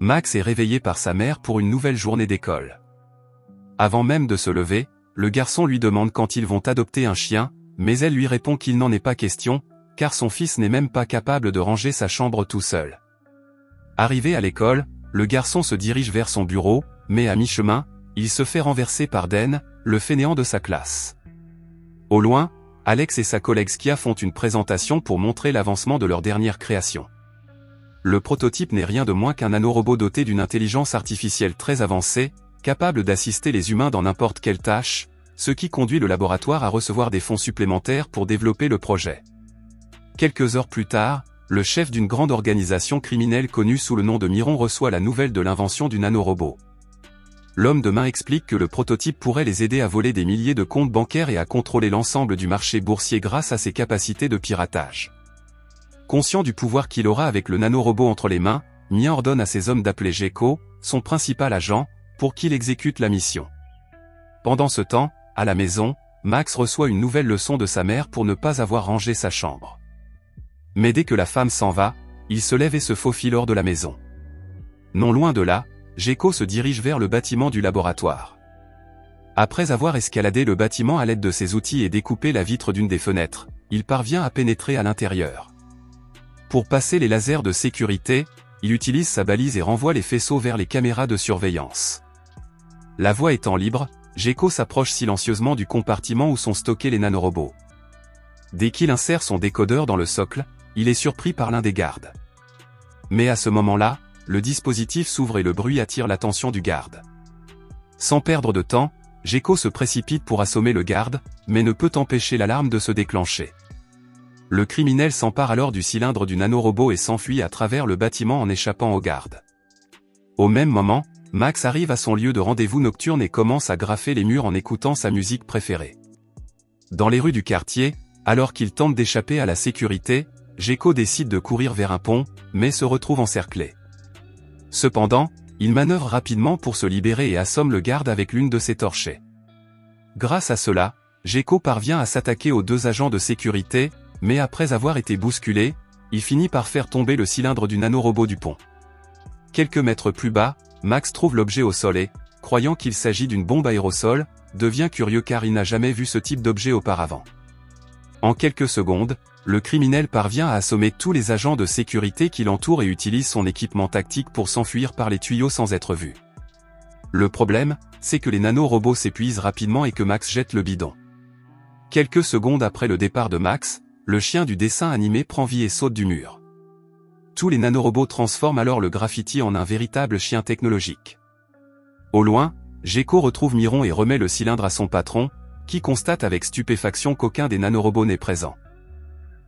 Max est réveillé par sa mère pour une nouvelle journée d'école. Avant même de se lever, le garçon lui demande quand ils vont adopter un chien, mais elle lui répond qu'il n'en est pas question, car son fils n'est même pas capable de ranger sa chambre tout seul. Arrivé à l'école, le garçon se dirige vers son bureau, mais à mi-chemin, il se fait renverser par Dan, le fainéant de sa classe. Au loin, Alex et sa collègue Skia font une présentation pour montrer l'avancement de leur dernière création. Le prototype n'est rien de moins qu'un nanorobot doté d'une intelligence artificielle très avancée, capable d'assister les humains dans n'importe quelle tâche, ce qui conduit le laboratoire à recevoir des fonds supplémentaires pour développer le projet. Quelques heures plus tard, le chef d'une grande organisation criminelle connue sous le nom de Myron reçoit la nouvelle de l'invention du nanorobot. L'homme de main explique que le prototype pourrait les aider à voler des milliers de comptes bancaires et à contrôler l'ensemble du marché boursier grâce à ses capacités de piratage. Conscient du pouvoir qu'il aura avec le nanorobot entre les mains, Mia ordonne à ses hommes d'appeler Gecko, son principal agent, pour qu'il exécute la mission. Pendant ce temps, à la maison, Max reçoit une nouvelle leçon de sa mère pour ne pas avoir rangé sa chambre. Mais dès que la femme s'en va, il se lève et se faufile hors de la maison. Non loin de là, Gecko se dirige vers le bâtiment du laboratoire. Après avoir escaladé le bâtiment à l'aide de ses outils et découpé la vitre d'une des fenêtres, il parvient à pénétrer à l'intérieur. Pour passer les lasers de sécurité, il utilise sa balise et renvoie les faisceaux vers les caméras de surveillance. La voie étant libre, Gecko s'approche silencieusement du compartiment où sont stockés les nanorobots. Dès qu'il insère son décodeur dans le socle, il est surpris par l'un des gardes. Mais à ce moment-là, le dispositif s'ouvre et le bruit attire l'attention du garde. Sans perdre de temps, Gecko se précipite pour assommer le garde, mais ne peut empêcher l'alarme de se déclencher. Le criminel s'empare alors du cylindre du nanorobot et s'enfuit à travers le bâtiment en échappant aux gardes. Au même moment, Max arrive à son lieu de rendez-vous nocturne et commence à graffer les murs en écoutant sa musique préférée. Dans les rues du quartier, alors qu'il tente d'échapper à la sécurité, Gecko décide de courir vers un pont, mais se retrouve encerclé. Cependant, il manœuvre rapidement pour se libérer et assomme le garde avec l'une de ses torchets. Grâce à cela, Gecko parvient à s'attaquer aux deux agents de sécurité, mais après avoir été bousculé, il finit par faire tomber le cylindre du nanorobot du pont. Quelques mètres plus bas, Max trouve l'objet au sol et, croyant qu'il s'agit d'une bombe aérosol, devient curieux car il n'a jamais vu ce type d'objet auparavant. En quelques secondes, le criminel parvient à assommer tous les agents de sécurité qui l'entourent et utilise son équipement tactique pour s'enfuir par les tuyaux sans être vu. Le problème, c'est que les nanorobots s'épuisent rapidement et que Max jette le bidon. Quelques secondes après le départ de Max, le chien du dessin animé prend vie et saute du mur. Tous les nanorobots transforment alors le graffiti en un véritable chien technologique. Au loin, Gecko retrouve Myron et remet le cylindre à son patron, qui constate avec stupéfaction qu'aucun des nanorobots n'est présent.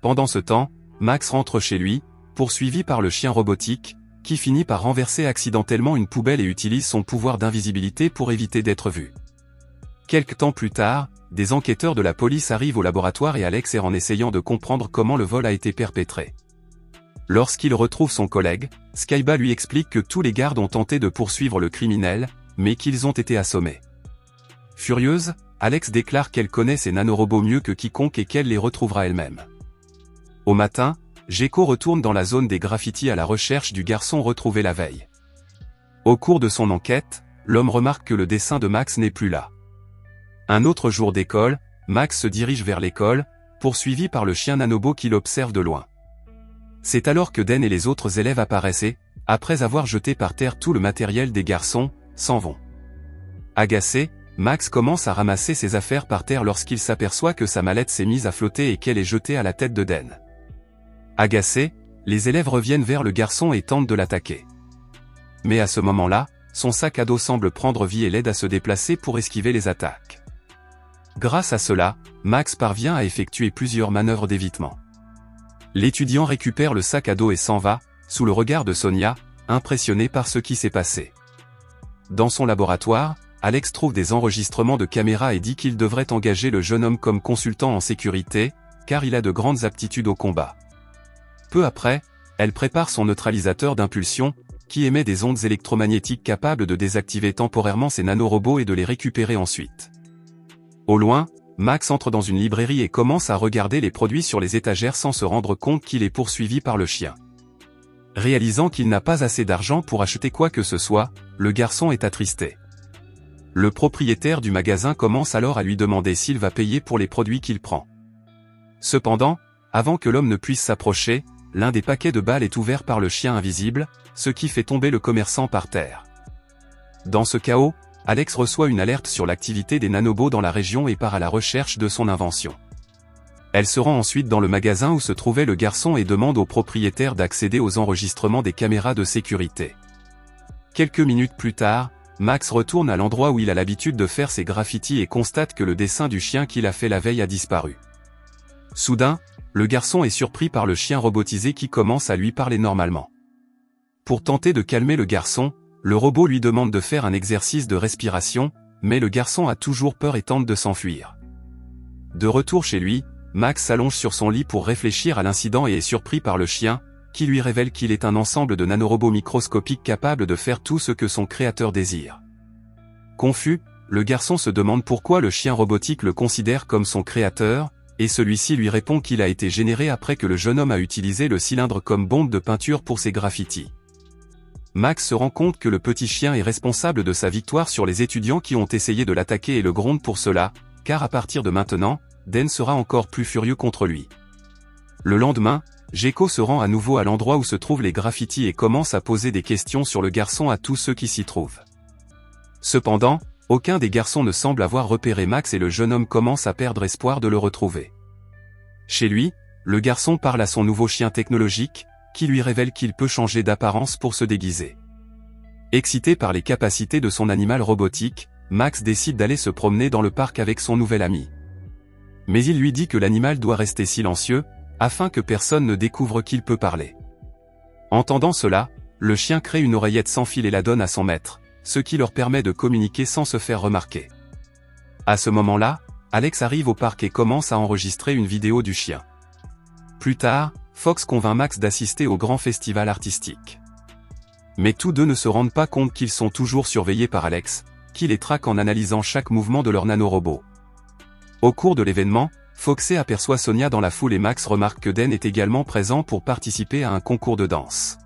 Pendant ce temps, Max rentre chez lui, poursuivi par le chien robotique, qui finit par renverser accidentellement une poubelle et utilise son pouvoir d'invisibilité pour éviter d'être vu. Quelque temps plus tard, des enquêteurs de la police arrivent au laboratoire et Alex erre en essayant de comprendre comment le vol a été perpétré. Lorsqu'il retrouve son collègue, Skyba lui explique que tous les gardes ont tenté de poursuivre le criminel, mais qu'ils ont été assommés. Furieuse, Alex déclare qu'elle connaît ses nanorobots mieux que quiconque et qu'elle les retrouvera elle-même. Au matin, Gecko retourne dans la zone des graffitis à la recherche du garçon retrouvé la veille. Au cours de son enquête, l'homme remarque que le dessin de Max n'est plus là. Un autre jour d'école, Max se dirige vers l'école, poursuivi par le chien nanobo qui l'observe de loin. C'est alors que Dan et les autres élèves apparaissent et, après avoir jeté par terre tout le matériel des garçons, s'en vont. Agacé, Max commence à ramasser ses affaires par terre lorsqu'il s'aperçoit que sa mallette s'est mise à flotter et qu'elle est jetée à la tête de Dan. Agacé, les élèves reviennent vers le garçon et tentent de l'attaquer. Mais à ce moment-là, son sac à dos semble prendre vie et l'aide à se déplacer pour esquiver les attaques. Grâce à cela, Max parvient à effectuer plusieurs manœuvres d'évitement. L'étudiant récupère le sac à dos et s'en va, sous le regard de Sonia, impressionnée par ce qui s'est passé. Dans son laboratoire, Alex trouve des enregistrements de caméras et dit qu'il devrait engager le jeune homme comme consultant en sécurité, car il a de grandes aptitudes au combat. Peu après, elle prépare son neutralisateur d'impulsion, qui émet des ondes électromagnétiques capables de désactiver temporairement ses nanorobots et de les récupérer ensuite. Au loin, Max entre dans une librairie et commence à regarder les produits sur les étagères sans se rendre compte qu'il est poursuivi par le chien. Réalisant qu'il n'a pas assez d'argent pour acheter quoi que ce soit, le garçon est attristé. Le propriétaire du magasin commence alors à lui demander s'il va payer pour les produits qu'il prend. Cependant, avant que l'homme ne puisse s'approcher, l'un des paquets de balles est ouvert par le chien invisible, ce qui fait tomber le commerçant par terre. Dans ce chaos, Alex reçoit une alerte sur l'activité des nanobots dans la région et part à la recherche de son invention. Elle se rend ensuite dans le magasin où se trouvait le garçon et demande au propriétaire d'accéder aux enregistrements des caméras de sécurité. Quelques minutes plus tard, Max retourne à l'endroit où il a l'habitude de faire ses graffitis et constate que le dessin du chien qu'il a fait la veille a disparu. Soudain, le garçon est surpris par le chien robotisé qui commence à lui parler normalement. Pour tenter de calmer le garçon, le robot lui demande de faire un exercice de respiration, mais le garçon a toujours peur et tente de s'enfuir. De retour chez lui, Max s'allonge sur son lit pour réfléchir à l'incident et est surpris par le chien, qui lui révèle qu'il est un ensemble de nanorobots microscopiques capables de faire tout ce que son créateur désire. Confus, le garçon se demande pourquoi le chien robotique le considère comme son créateur, et celui-ci lui répond qu'il a été généré après que le jeune homme a utilisé le cylindre comme bombe de peinture pour ses graffitis. Max se rend compte que le petit chien est responsable de sa victoire sur les étudiants qui ont essayé de l'attaquer et le gronde pour cela, car à partir de maintenant, Dan sera encore plus furieux contre lui. Le lendemain, Gecko se rend à nouveau à l'endroit où se trouvent les graffitis et commence à poser des questions sur le garçon à tous ceux qui s'y trouvent. Cependant, aucun des garçons ne semble avoir repéré Max et le jeune homme commence à perdre espoir de le retrouver. Chez lui, le garçon parle à son nouveau chien technologique, qui lui révèle qu'il peut changer d'apparence pour se déguiser. Excité par les capacités de son animal robotique, Max décide d'aller se promener dans le parc avec son nouvel ami. Mais il lui dit que l'animal doit rester silencieux, afin que personne ne découvre qu'il peut parler. Entendant cela, le chien crée une oreillette sans fil et la donne à son maître, ce qui leur permet de communiquer sans se faire remarquer. À ce moment-là, Alex arrive au parc et commence à enregistrer une vidéo du chien. Plus tard, Fox convainc Max d'assister au grand festival artistique. Mais tous deux ne se rendent pas compte qu'ils sont toujours surveillés par Alex, qui les traque en analysant chaque mouvement de leur nanorobot. Au cours de l'événement, Foxy aperçoit Sonia dans la foule et Max remarque que Dan est également présent pour participer à un concours de danse.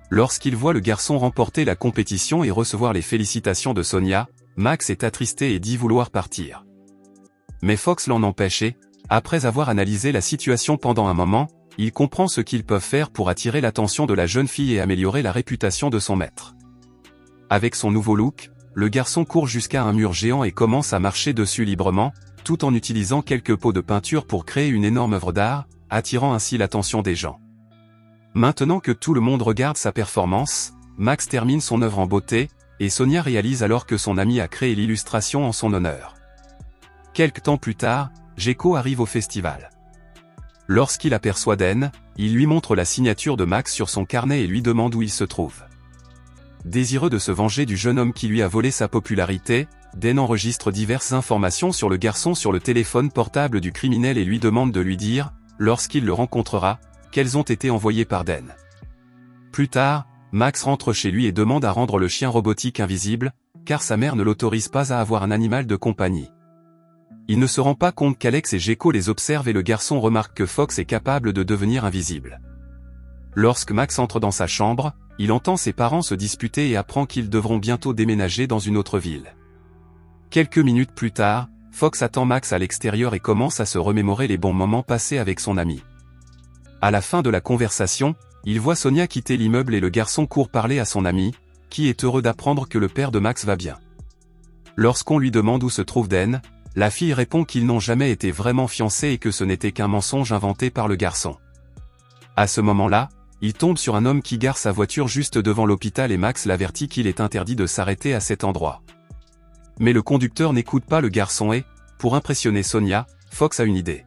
Lorsqu'il voit le garçon remporter la compétition et recevoir les félicitations de Sonia, Max est attristé et dit vouloir partir. Mais Fox l'en empêche et, après avoir analysé la situation pendant un moment, il comprend ce qu'ils peuvent faire pour attirer l'attention de la jeune fille et améliorer la réputation de son maître. Avec son nouveau look, le garçon court jusqu'à un mur géant et commence à marcher dessus librement, tout en utilisant quelques pots de peinture pour créer une énorme œuvre d'art, attirant ainsi l'attention des gens. Maintenant que tout le monde regarde sa performance, Max termine son œuvre en beauté, et Sonia réalise alors que son ami a créé l'illustration en son honneur. Quelque temps plus tard, Gecko arrive au festival. Lorsqu'il aperçoit Dan, il lui montre la signature de Max sur son carnet et lui demande où il se trouve. Désireux de se venger du jeune homme qui lui a volé sa popularité, Dan enregistre diverses informations sur le garçon sur le téléphone portable du criminel et lui demande de lui dire, lorsqu'il le rencontrera, qu'elles ont été envoyées par Dan. Plus tard, Max rentre chez lui et demande à rendre le chien robotique invisible, car sa mère ne l'autorise pas à avoir un animal de compagnie. Il ne se rend pas compte qu'Alex et Gecko les observent et le garçon remarque que Fox est capable de devenir invisible. Lorsque Max entre dans sa chambre, il entend ses parents se disputer et apprend qu'ils devront bientôt déménager dans une autre ville. Quelques minutes plus tard, Fox attend Max à l'extérieur et commence à se remémorer les bons moments passés avec son ami. À la fin de la conversation, il voit Sonia quitter l'immeuble et le garçon court parler à son ami, qui est heureux d'apprendre que le père de Max va bien. Lorsqu'on lui demande où se trouve Dan, la fille répond qu'ils n'ont jamais été vraiment fiancés et que ce n'était qu'un mensonge inventé par le garçon. À ce moment-là, il tombe sur un homme qui gare sa voiture juste devant l'hôpital et Max l'avertit qu'il est interdit de s'arrêter à cet endroit. Mais le conducteur n'écoute pas le garçon et, pour impressionner Sonia, Fox a une idée.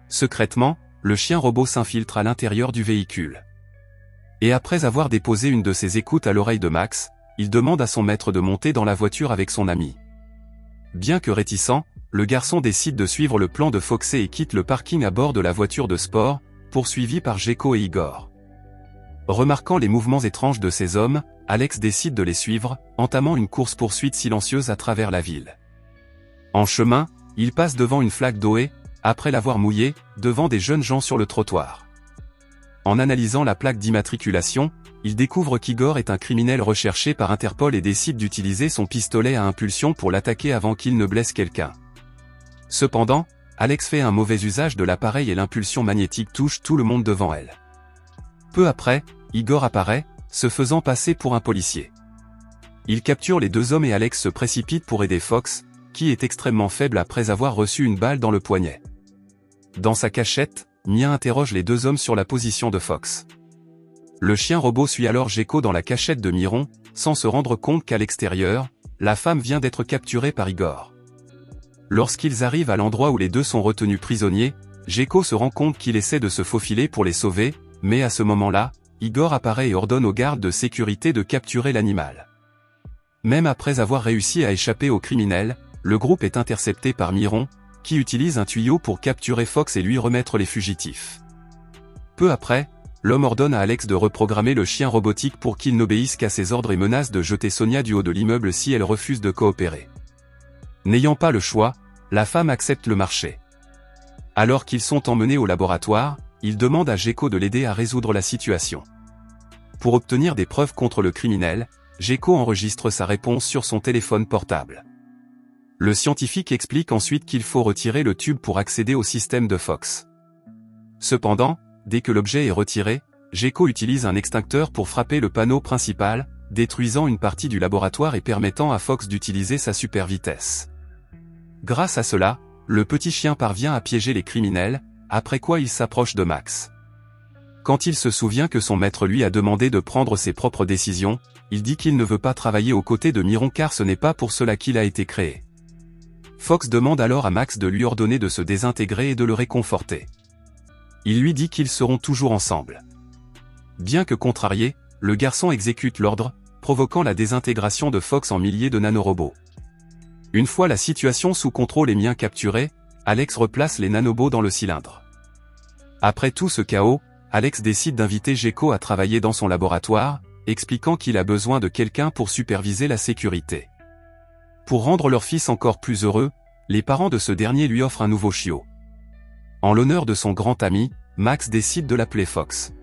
Secrètement, le chien robot s'infiltre à l'intérieur du véhicule. Et après avoir déposé une de ses écoutes à l'oreille de Max, il demande à son maître de monter dans la voiture avec son ami. Bien que réticent, le garçon décide de suivre le plan de Foxy et quitte le parking à bord de la voiture de sport, poursuivi par Gecko et Igor. Remarquant les mouvements étranges de ces hommes, Alex décide de les suivre, entamant une course-poursuite silencieuse à travers la ville. En chemin, il passe devant une flaque d'eau et, après l'avoir mouillée, devant des jeunes gens sur le trottoir. En analysant la plaque d'immatriculation, il découvre qu'Igor est un criminel recherché par Interpol et décide d'utiliser son pistolet à impulsion pour l'attaquer avant qu'il ne blesse quelqu'un. Cependant, Alex fait un mauvais usage de l'appareil et l'impulsion magnétique touche tout le monde devant elle. Peu après, Igor apparaît, se faisant passer pour un policier. Il capture les deux hommes et Alex se précipite pour aider Fox, qui est extrêmement faible après avoir reçu une balle dans le poignet. Dans sa cachette, Mia interroge les deux hommes sur la position de Fox. Le chien robot suit alors Gecko dans la cachette de Myron, sans se rendre compte qu'à l'extérieur, la femme vient d'être capturée par Igor. Lorsqu'ils arrivent à l'endroit où les deux sont retenus prisonniers, Gecko se rend compte qu'il essaie de se faufiler pour les sauver, mais à ce moment-là, Igor apparaît et ordonne aux gardes de sécurité de capturer l'animal. Même après avoir réussi à échapper aux criminels, le groupe est intercepté par Myron, qui utilise un tuyau pour capturer Fox et lui remettre les fugitifs. Peu après, l'homme ordonne à Alex de reprogrammer le chien robotique pour qu'il n'obéisse qu'à ses ordres et menace de jeter Sonia du haut de l'immeuble si elle refuse de coopérer. N'ayant pas le choix, la femme accepte le marché. Alors qu'ils sont emmenés au laboratoire, il demande à Gecko de l'aider à résoudre la situation. Pour obtenir des preuves contre le criminel, Gecko enregistre sa réponse sur son téléphone portable. Le scientifique explique ensuite qu'il faut retirer le tube pour accéder au système de Fox. Cependant, dès que l'objet est retiré, Gecko utilise un extincteur pour frapper le panneau principal, détruisant une partie du laboratoire et permettant à Fox d'utiliser sa super vitesse. Grâce à cela, le petit chien parvient à piéger les criminels, après quoi il s'approche de Max. Quand il se souvient que son maître lui a demandé de prendre ses propres décisions, il dit qu'il ne veut pas travailler aux côtés de Myron car ce n'est pas pour cela qu'il a été créé. Fox demande alors à Max de lui ordonner de se désintégrer et de le réconforter. Il lui dit qu'ils seront toujours ensemble. Bien que contrarié, le garçon exécute l'ordre, provoquant la désintégration de Fox en milliers de nanorobots. Une fois la situation sous contrôle et Mia capturée, Alex replace les nanobots dans le cylindre. Après tout ce chaos, Alex décide d'inviter Gecko à travailler dans son laboratoire, expliquant qu'il a besoin de quelqu'un pour superviser la sécurité. Pour rendre leur fils encore plus heureux, les parents de ce dernier lui offrent un nouveau chiot. En l'honneur de son grand ami, Max décide de l'appeler Fox.